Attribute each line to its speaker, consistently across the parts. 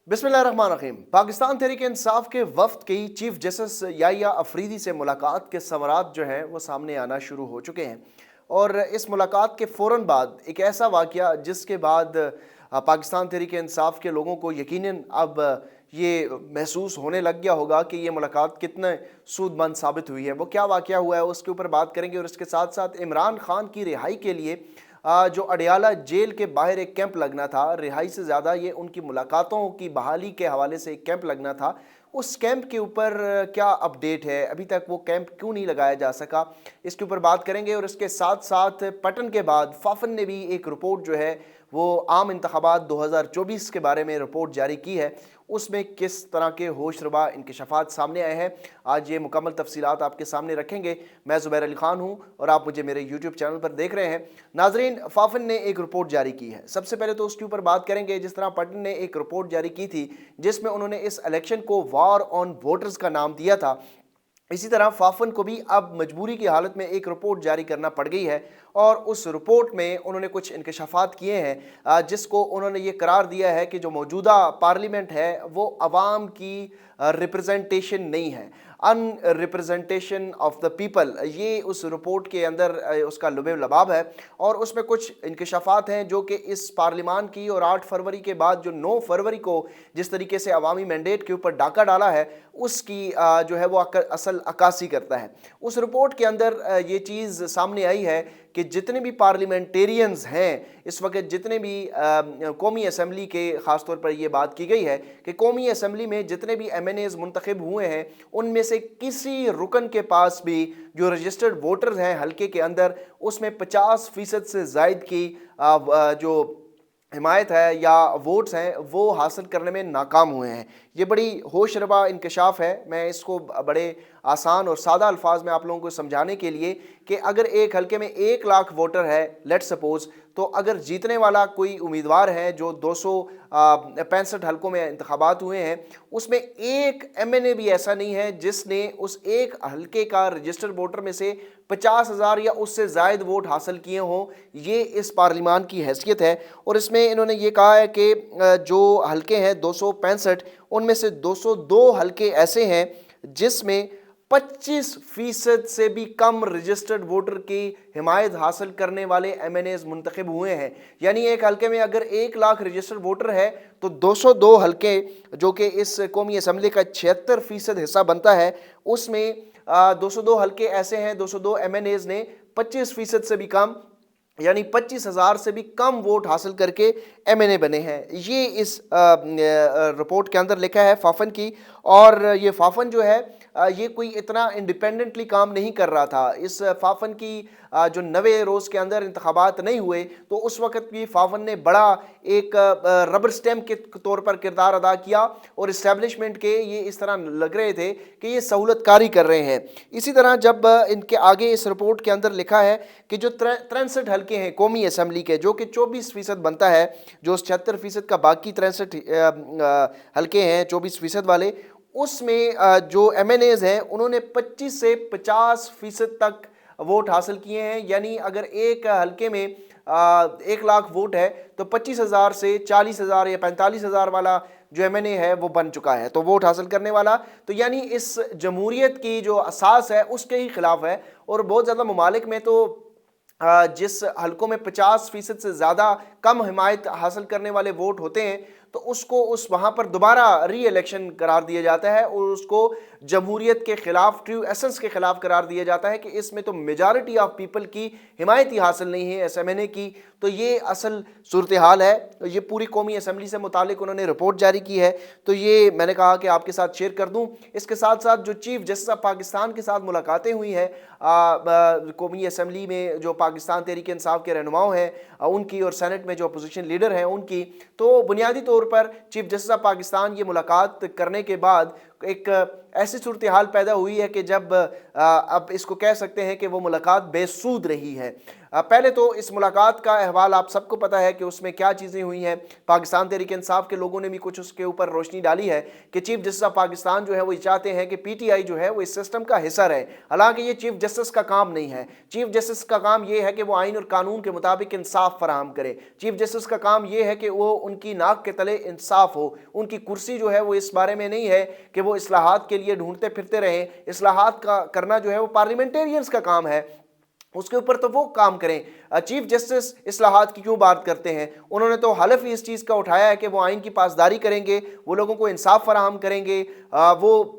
Speaker 1: बिस्मिल्लाहिर्रहमानिर्रहीम। पाकिस्तान तहरीक इंसाफ के वफ्द की चीफ जस्टिस याहिया अफरीदी से मुलाकात के सवारात जो हैं वो सामने आना शुरू हो चुके हैं। और इस मुलाकात के फ़ौरन बाद एक ऐसा वाक़या जिसके बाद पाकिस्तान तहरीक इंसाफ के लोगों को यकीनन अब ये महसूस होने लग गया होगा कि ये मुलाकात कितने सूदमंद साबित हुई है। वो क्या वाक़या हुआ है उसके ऊपर बात करेंगे। और इसके साथ साथ इमरान खान की रिहाई के लिए जो अडियाला जेल के बाहर एक कैंप लगना था, रिहाई से ज़्यादा ये उनकी मुलाकातों की बहाली के हवाले से एक कैंप लगना था, उस कैंप के ऊपर क्या अपडेट है, अभी तक वो कैंप क्यों नहीं लगाया जा सका, इसके ऊपर बात करेंगे। और इसके साथ साथ पटन के बाद फाफन ने भी एक रिपोर्ट जो है वो आम इंतखाबात 2024 के बारे में रिपोर्ट जारी की है, उसमें किस तरह के होशरुबा इंकशाफात सामने आए हैं, आज ये मुकम्मल तफसीलात आपके सामने रखेंगे। मैं ज़ुबैर अली ख़ान हूँ और आप मुझे मेरे यूट्यूब चैनल पर देख रहे हैं। नाजरीन, फाफन ने एक रिपोर्ट जारी की है, सबसे पहले तो उसके ऊपर बात करेंगे। जिस तरह पटन ने एक रिपोर्ट जारी की थी जिसमें उन्होंने इस इलेक्शन को वॉर ऑन वोटर्स का नाम दिया था, इसी तरह फाफन को भी अब मजबूरी की हालत में एक रिपोर्ट जारी करना पड़ गई है। और उस रिपोर्ट में उन्होंने कुछ इंकशाफात किए हैं जिसको उन्होंने ये करार दिया है कि जो मौजूदा पार्लियामेंट है वो अवाम की रिप्रेजेंटेशन नहीं है, अनरिप्रेजेंटेशन ऑफ द पीपल, ये उस रिपोर्ट के अंदर उसका लुबे लबाब है। और उसमें कुछ इंकशाफात हैं जो कि इस पार्लिमान की और 8 फरवरी के बाद जो 9 फरवरी को जिस तरीके से अवामी मैंडेट के ऊपर डाका डाला है उसकी जो है वो असल अक्कासी करता है। उस रिपोर्ट के अंदर ये चीज़ सामने आई है कि जितने भी पार्लियामेंटेरियंस हैं इस वक्त, जितने भी कौमी असम्बली के ख़ास तौर पर ये बात की गई है कि कौमी असम्बली में जितने भी MNAs मुंतखब हुए हैं उनमें से किसी रुकन के पास भी जो रजिस्टर्ड वोटर्स हैं हल्के के अंदर उसमें 50% से ज़ायद की जो हिमायत है या वोट्स हैं वो हासिल करने में नाकाम हुए हैं। ये बड़ी होशरबा इंकशाफ है। मैं इसको बड़े आसान और सादा अल्फाज में आप लोगों को समझाने के लिए कि अगर एक हलके में 1 लाख वोटर है लेट सपोज, तो अगर जीतने वाला कोई उम्मीदवार है जो 265 हलकों में इंतखाबात हुए हैं उसमें एक MNA भी ऐसा नहीं है जिसने उस एक हलके का रजिस्टर्ड वोटर में से 50,000 या उससे ज़ायद वोट हासिल किए हों। ये इस पार्लिमान की हैसियत है। और इसमें इन्होंने ये कहा है कि जो हलके हैं 265 उनमें से 202 हलके ऐसे हैं जिसमें 25% से भी कम रजिस्टर्ड वोटर की हिमायत हासिल करने वाले MNAs मुंतखब हुए हैं। यानी एक हलके में अगर 1 लाख रजिस्टर्ड वोटर है तो 202 हलके जो कि इस कौमी असम्बली का 76% हिस्सा बनता है उसमें 202 हलके ऐसे हैं, 202 MNAs ने 25% से भी कम यानी 25,000 से भी कम वोट हासिल करके MNA बने हैं। ये इस रिपोर्ट के अंदर लिखा है फाफन की। और ये फाफन जो है ये कोई इतना इंडिपेंडेंटली काम नहीं कर रहा था। इस फाफन की जो 90 रोज़ के अंदर इंतखाबात नहीं हुए तो उस वक़्त भी फाफन ने बड़ा एक रबर स्टैम्प के तौर पर किरदार अदा किया और इस्टेब्लिशमेंट के ये इस तरह लग रहे थे कि ये सहूलतकारी कर रहे हैं। इसी तरह जब इनके आगे इस रिपोर्ट के अंदर लिखा है कि जो 63 हलके हैं कौमी असम्बली के जो कि 24% बनता है, जो 76% का बाकी 63 हलके हैं 24% वाले, उसमें जो MNAs हैं उन्होंने 25 से 50% तक वोट हासिल किए हैं। यानी अगर एक हलके में 1 लाख वोट है तो 25,000 से 40,000 या 45,000 वाला जो MNA है वो बन चुका है तो वोट हासिल करने वाला। तो यानी इस जमहूरियत की जो असास है उसके ही खिलाफ है। और बहुत ज़्यादा ममालिक में तो जिस हलकों में 50% से ज़्यादा कम हिमायत हासिल करने वाले वोट होते हैं तो उसको वहाँ पर दोबारा री इलेक्शन करार दिया जाता है और उसको जमहूरियत के ख़िलाफ़, ट्रू एसेंस के ख़िलाफ़ करार दिया जाता है कि इसमें तो मेजॉरिटी ऑफ पीपल की हिमायत ही हासिल नहीं है SMNA की। तो ये असल सूरत हाल है। ये पूरी कौमी असम्बली से मुतालिक उन्होंने रिपोर्ट जारी की है तो ये मैंने कहा कि आपके साथ शेयर कर दूँ। इसके साथ साथ जो चीफ जस्टिस ऑफ पाकिस्तान के साथ मुलाकातें हुई हैं कौमी असम्बली में, जो पाकिस्तान तहरीक इंसाफ के रहनुमाओं हैं उनकी और सेनेट में जो अपोजिशन लीडर हैं उनकी, तो बुनियादी तौर पर चीफ जस्टिस ऑफ पाकिस्तान ये मुलाकात करने के बाद ایک ऐसी सूरत-ए-हाल पैदा हुई है कि जब अब इसको कह सकते हैं कि वो मुलाकात बेसूद रही है। पहले तो इस मुलाकात का अहवाल आप सबको पता है कि उसमें क्या चीज़ें हुई हैं। पाकिस्तान तहरीक-ए-इंसाफ के लोगों ने भी कुछ उसके ऊपर रोशनी डाली है कि चीफ जस्टिस ऑफ पाकिस्तान जो है वो ये चाहते हैं कि पीटीआई जो है वो इस सिस्टम का हिस्सा रहे। हालांकि ये चीफ जस्टिस का काम नहीं है। चीफ जस्टिस का काम ये है कि वो आइन और कानून के मुताबिक इंसाफ फराहम करे। चीफ जस्टिस का काम ये है कि वो उनकी नाक के तले इंसाफ हो। उनकी कुर्सी जो है वो इस बारे में नहीं है कि वो इस्लाहात के लिए ढूंढते फिरते रहें। इस्लाहात का करना जो है वो पार्लियामेंटेरियंस का काम है, उसके ऊपर तो वो काम करें। चीफ जस्टिस इस्लाहात की क्यों बात करते हैं? उन्होंने तो हलफ ही इस चीज़ का उठाया है कि वो आइन की पासदारी करेंगे, वो लोगों को इंसाफ फराहम करेंगे, वो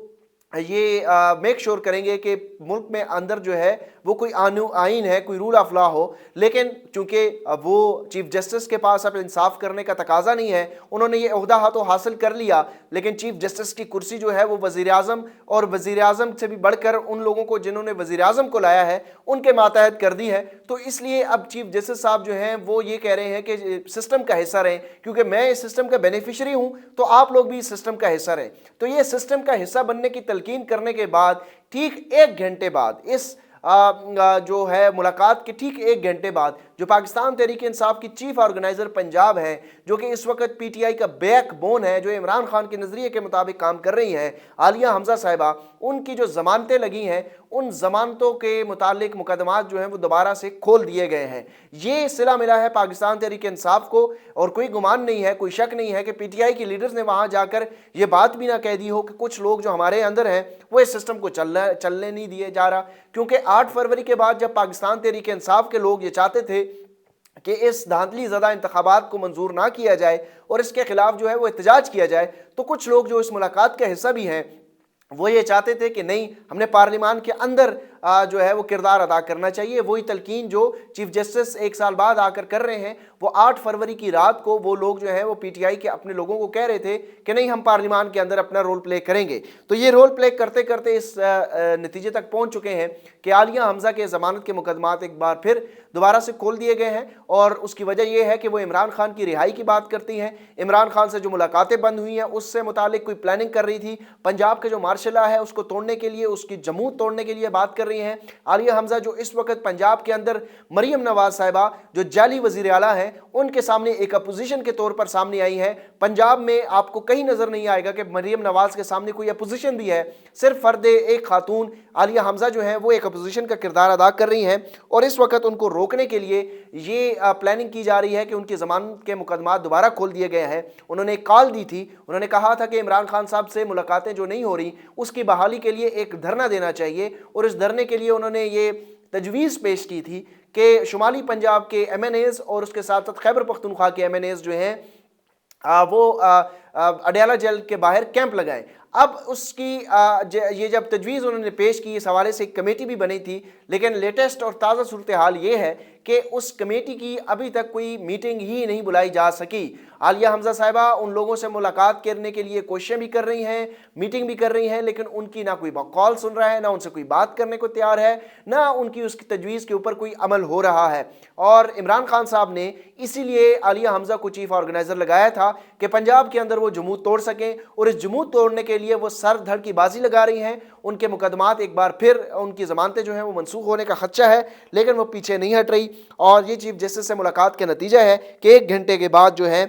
Speaker 1: ये मेक श्योर करेंगे कि मुल्क में अंदर जो है वो कोई आइन है, कोई रूल ऑफ लॉ हो। लेकिन चूंकि वो चीफ जस्टिस के पास अब इंसाफ करने का तकाजा नहीं है, उन्होंने ये ओहदा तो हासिल कर लिया, लेकिन चीफ जस्टिस की कुर्सी जो है वो वज़ीर आज़म और वज़ीर आज़म से भी बढ़कर उन लोगों को जिन्होंने वज़ीर आज़म को लाया है उनके मातहत कर दी है। तो इसलिए अब चीफ जस्टिस साहब जो हैं वो ये कह रहे हैं कि सिस्टम का हिस्सा रहें, क्योंकि मैं इस सिस्टम का बेनिफिशरी हूँ तो आप लोग भी इस सिस्टम का हिस्सा रहें। तो ये सिस्टम का हिस्सा बनने की तलकीन करने के बाद ठीक 1 घंटे बाद इस जो है मुलाकात के ठीक 1 घंटे बाद जो पाकिस्तान तहरीक इंसाफ की चीफ ऑर्गेनाइजर पंजाब है, जो कि इस वक्त पीटीआई का बैक बोन है, जो इमरान खान के नज़रिए के मुताबिक काम कर रही हैं, आलिया हमजा साहिबा, उनकी जो जमानतें लगी हैं उन जमानतों के मुतालिक मुकदमात जो हैं वो दोबारा से खोल दिए गए हैं। ये सिला मिला है पाकिस्तान तहरीक इंसाफ को, और कोई गुमान नहीं है, कोई शक नहीं है कि पीटीआई की लीडर्स ने वहाँ जाकर ये बात भी ना कह दी हो कि कुछ लोग जो हमारे अंदर हैं वो इस सिस्टम को चलने नहीं दिए जा रहा। क्योंकि 8 फरवरी के बाद जब पाकिस्तान तहरीक इंसाफ के लोग ये चाहते थे कि इस धांधली ज़दा इंतखाबात को मंजूर ना किया जाए और इसके खिलाफ जो है वो एहतजाज किया जाए, तो कुछ लोग जो इस मुलाकात का हिस्सा भी हैं वो ये चाहते थे कि नहीं, हमने पार्लियामान के अंदर जो है वो किरदार अदा करना चाहिए। वही तलकीन जो चीफ जस्टिस 1 साल बाद आकर कर रहे हैं, वो 8 फरवरी की रात को वो लोग जो है वो पीटीआई के अपने लोगों को कह रहे थे कि नहीं, हम पार्लियामान के अंदर अपना रोल प्ले करेंगे। तो ये रोल प्ले करते करते इस नतीजे तक पहुंच चुके हैं कि आलिया हमजा के ज़मानत के मुकदमात एक बार फिर दोबारा से खोल दिए गए हैं, और उसकी वजह यह है कि वो इमरान खान की रिहाई की बात करती हैं। इमरान खान से जो मुलाकातें बंद हुई हैं उससे मुतालिक कोई प्लानिंग कर रही थी। पंजाब के जो मार्शल लॉ है उसको तोड़ने के लिए, उसकी जमूत तोड़ने के लिए बात कर रही हैं। आलिया हमजा जो इस वक्त पंजाब के अंदर मरियम नवाज साहिबा जो जाली वज़ीर आला हैं उनके सामने एक अपोजिशन के तौर पर सामने आई है। पंजाब में आपको कहीं नज़र नहीं आएगा कि मरियम नवाज के सामने कोई अपोजिशन भी है, सिर्फ फर्द एक खातून आलिया हमजा जो है वो एक अपोजिशन का किरदार अदा कर रही हैं, और इस वक्त उनको रोकने के लिए ये प्लानिंग की जा रही है कि उनकी ज़मानत के मुकदमात दोबारा खोल दिए गए हैं। उन्होंने एक कॉल दी थी, उन्होंने कहा था कि इमरान खान साहब से मुलाकातें जो नहीं हो रही उसकी बहाली के लिए एक धरना देना चाहिए, और इस धरने के लिए उन्होंने ये तजवीज़ पेश की थी कि शुमाली पंजाब के MNAs और उसके साथ साथ खैबर पख्तूनख्वा के MNAs जो हैं वो अडयाला जेल के बाहर कैंप लगाएं। अब उसकी ये जब तजवीज़ उन्होंने पेश की, इस हवाले से एक कमेटी भी बनी थी, लेकिन लेटेस्ट और ताज़ा सूरत हाल ये है कि उस कमेटी की अभी तक कोई मीटिंग ही नहीं बुलाई जा सकी। आलिया हमजा साहिबा उन लोगों से मुलाकात करने के लिए कोशिशें भी कर रही हैं, मीटिंग भी कर रही हैं, लेकिन उनकी ना कोई कॉल सुन रहा है, ना उनसे कोई बात करने को तैयार है, ना उनकी उसकी तजवीज़ के ऊपर कोई अमल हो रहा है। और इमरान खान साहब ने इसीलिए आलिया हमजा को चीफ ऑर्गेनाइज़र लगाया था कि पंजाब के अंदर वो जमूत तोड़ सकें, और इस जमूत तोड़ने के लिए वो सर धड़ की बाजी लगा रही हैं। उनके मुकदमात एक बार फिर उनकी ज़मानतें जो हैं वो मनसूख होने का खदशा है, लेकिन वो पीछे नहीं हट रही। और ये चीफ जस्टिस से मुलाकात का नतीजा है कि 1 घंटे के बाद जो है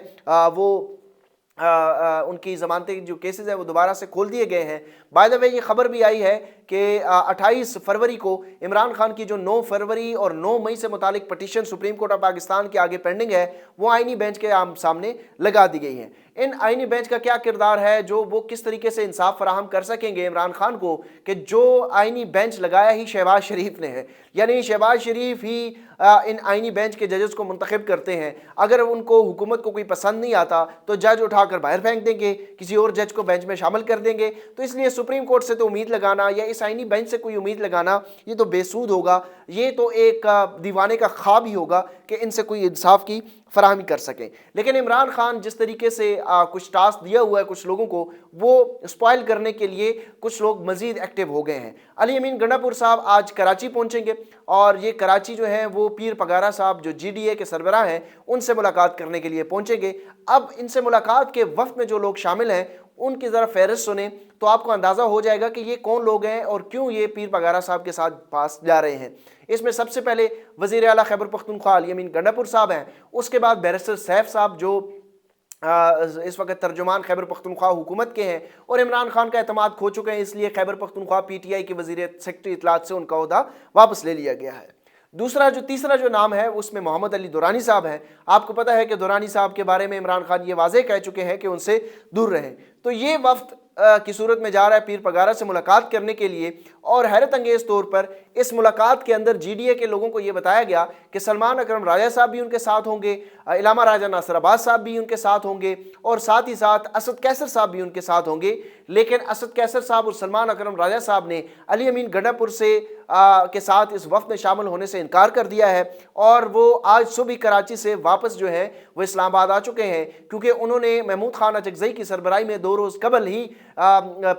Speaker 1: उनकी ज़मानतें जो केसेस है वो दोबारा से खोल दिए गए हैं। बाय द वे ये खबर भी आई है कि 28 फरवरी को इमरान खान की जो 9 फरवरी और 9 मई से मुतालिक petition supreme court of Pakistan के आगे पेंडिंग है वो आईनी बेंच के सामने लगा दी गई है। इन आईनी बेंच का क्या किरदार है, जो वो किस तरीके से इंसाफ फराहम कर सकेंगे इमरान खान को, कि जो आईनी बेंच लगाया ही शहबाज शरीफ ने है, यानी शहबाज शरीफ ही इन आईनी बेंच के जजेस को मुंतखब करते हैं। अगर उनको हुकूमत को कोई पसंद नहीं आता तो जज उठाकर बाहर फेंक देंगे, किसी और जज को बेंच में शामिल कर देंगे। तो इसलिए सुप्रीम कोर्ट से तो उम्मीद लगाना या इस आईनी बेंच से कोई उम्मीद लगाना ये तो बेसूद होगा, ये तो एक दीवाने का ख्वाब ही होगा कि इनसे कोई इंसाफ की फराहमी कर सकें। लेकिन इमरान खान जिस तरीके से कुछ टास्क दिया हुआ है कुछ लोगों को, वो स्पॉइल करने के लिए कुछ लोग मजीद एक्टिव हो गए हैं। अली अमीन गंडापुर साहब आज कराची पहुंचेंगे, और ये कराची जो है वो पीर पगारा साहब जो GDA के सरबराह हैं उनसे मुलाकात करने के लिए पहुंचेंगे। अब इनसे मुलाकात के वक्त में जो लोग शामिल हैं ان کی ذرا فہرست سنیں تو آپ کو اندازہ ہو جائے گا کہ یہ کون لوگ ہیں اور کیوں یہ پیر پگارا صاحب کے ساتھ پاس جا رہے ہیں۔ اس میں سب سے پہلے وزیر اعلیٰ خیبر پختونخوا علی امین گنڈا صاحب ہیں، اس کے بعد بیرسٹر سیف صاحب جو اس وقت ترجمان خیبر پختونخوا حکومت کے ہیں اور عمران خان کا اعتماد کھو چکے ہیں، اس لیے Khyber Pakhtunkhwa P T I کے وزیر سیکرٹری اطلاعات سے ان کا عہدہ واپس لے لیا گیا ہے۔ تیسرا جو نام ہے اس میں محمد علی دورانی صاحب ہیں۔ آپ کو پتہ ہے کہ دورانی صاحب کے بارے میں عمران خان یہ واضح کہہ چکے ہیں کہ ان سے دور رہیں، تو یہ وفد کی صورت میں جا رہا ہے پیر پگارا سے ملاقات کرنے کے لیے، اور حیرت انگیز طور پر اس ملاقات کے اندر جی ڈی اے کے لوگوں کو یہ بتایا گیا کہ سلمان اکرم راجہ صاحب بھی ان کے ساتھ ہوں گے، علامہ راجہ ناصر عباس صاحب بھی ان کے ساتھ ہوں گے، اور ساتھ ہی ساتھ اسد کیسر صاحب بھی ان کے ساتھ ہوں گے۔ لیکن اسد کیسر صاحب اور سلمان اکرم راجہ صاحب نے علی امین گنڈا پور سے کے ساتھ اس وفد میں شامل ہونے سے انکار کر دیا ہے، اور وہ آج صبح کراچی سے واپس جو ہے وہ اسلام آباد آ چکے ہیں، کیونکہ انہوں نے محمود خان اچکزئی کی سربراہی میں 2 روز قبل ہی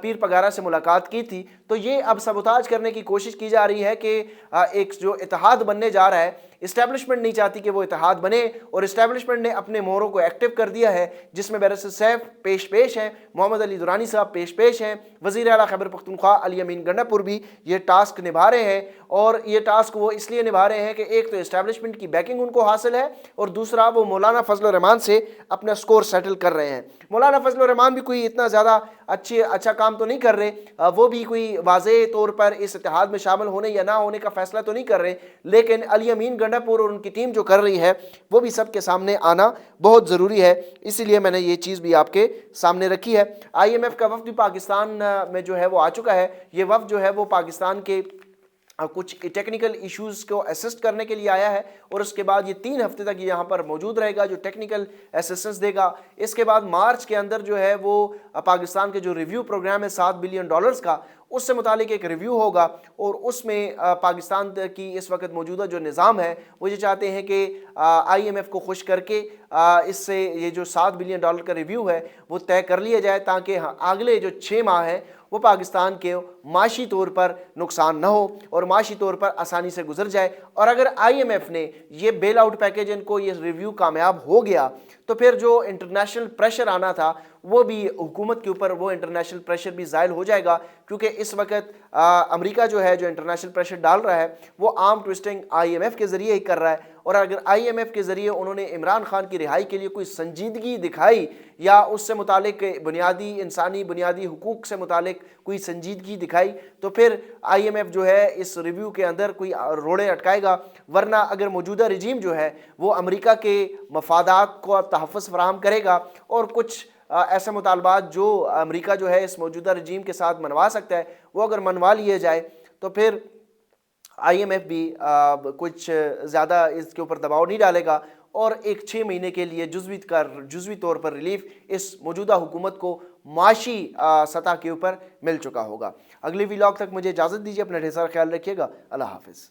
Speaker 1: پیر پگارا سے ملاقات کی تھی۔ تو یہ اب سبوتاج کرنے کی کوشش کی جا رہی ہے کہ ایک جو اتحاد بننے جا رہا ہے، اسٹیبلشمنٹ نہیں چاہتی کہ وہ اتحاد بنے، اور اسٹیبلشمنٹ نے اپنے موروں کو ایکٹیو کر دیا ہے، جس میں بیرسٹر سیف پیش ہیں، محمد علی دورانی صاحب پیش ہیں، وزیر اعلیٰ خیبر پختونخوا علی امین گنڈا پور بھی یہ ٹاسک نبھا رہے ہیں، اور یہ ٹاسک وہ اس لیے نبھا رہے ہیں کہ ایک تو اسٹیبلشمنٹ کی بیکنگ ان کو حاصل ہے، اور دوسرا وہ مولانا فضل الرحمان سے اپنا سکور سیٹل کر رہے ہیں۔ مولانا فضل الرحمان بھی کوئی اتنا زیادہ اچھا کام تو نہیں کر رہے، وہ بھی کوئی واضح طور پر اس اتحاد میں شامل ہونے یا نہ ہونے کا فیصلہ تو نہیں کر رہے، لیکن علی امین گنڈا پور اور ان کی ٹیم جو کر رہی ہے وہ بھی سب کے سامنے آنا بہت ضروری ہے، اسی لیے میں نے یہ چیز بھی آپ کے سامنے رکھی ہے۔ آئی ایم ایف کا وفد بھی پاکستان میں جو ہے وہ آ چکا ہے۔ یہ وفد جو ہے وہ پاکستان کے کچھ ٹیکنیکل ایشوز کو اسسٹ کرنے کے لیے آیا ہے، اور اس کے بعد یہ 3 ہفتے تک یہاں پر موجود رہے گا جو ٹیکنیکل اسسٹنس دے گا۔ اس کے بعد مارچ کے اندر جو ہے وہ پاکستان کے جو ریویو پروگرام ہے $7 بلین کا، اس سے متعلق ایک ریویو ہوگا، اور اس میں پاکستان کی اس وقت موجودہ جو نظام ہے وہ یہ چاہتے ہیں کہ آئی ایم ایف کو خوش کر کے اس سے یہ جو $7 بلین کا ریویو ہے وہ طے کر لیا جائے، تاکہ اگلے جو 6 ماہ ہیں وہ پاکستان کے معاشی طور پر نقصان نہ ہو اور معاشی طور پر آسانی سے گزر جائے۔ اور اگر آئی ایم ایف نے یہ بیل آؤٹ پیکیج ان کو یہ ریویو کامیاب ہو گیا تو پھر جو انٹرنیشنل پریشر آنا تھا وہ بھی حکومت کے اوپر، وہ انٹرنیشنل پریشر بھی زائل ہو جائے گا، کیونکہ اس وقت امریکہ جو ہے جو انٹرنیشنل پریشر ڈال رہا ہے وہ آرم ٹوئسٹنگ آئی ایم ایف کے ذریعے ہی کر رہا ہے، اور اگر آئی ایم ایف کے ذریعے انہوں نے عمران خان کی رہائی کے لیے کوئی سنجیدگی دکھائی یا اس سے متعلق بنیادی حقوق سے متعلق کوئی سنجیدگی دکھائی تو پھر آئی ایم ایف جو ہے اس ریویو کے اندر کوئی روڑے اٹکائے گا، ورنہ اگر موجودہ رجیم جو ہے وہ امریکہ کے مفادات کو تحفظ فراہم کرے گا اور کچھ ایسے مطالبات جو امریکہ جو ہے اس موجودہ رجیم کے ساتھ منوا سکتا ہے وہ اگر منوا لیے جائے تو پھر آئی ایم ایف بھی کچھ زیادہ اس کے اوپر دباؤ نہیں ڈالے گا، اور ایک 6 مہینے کے لیے جزوی طور پر ریلیف اس موجودہ حکومت کو معاشی سطح کے اوپر مل چکا ہوگا۔ اگلی ویلاگ تک مجھے اجازت دیجیے، اپنا ڈھیر سارا خیال رکھیے گا، اللہ حافظ۔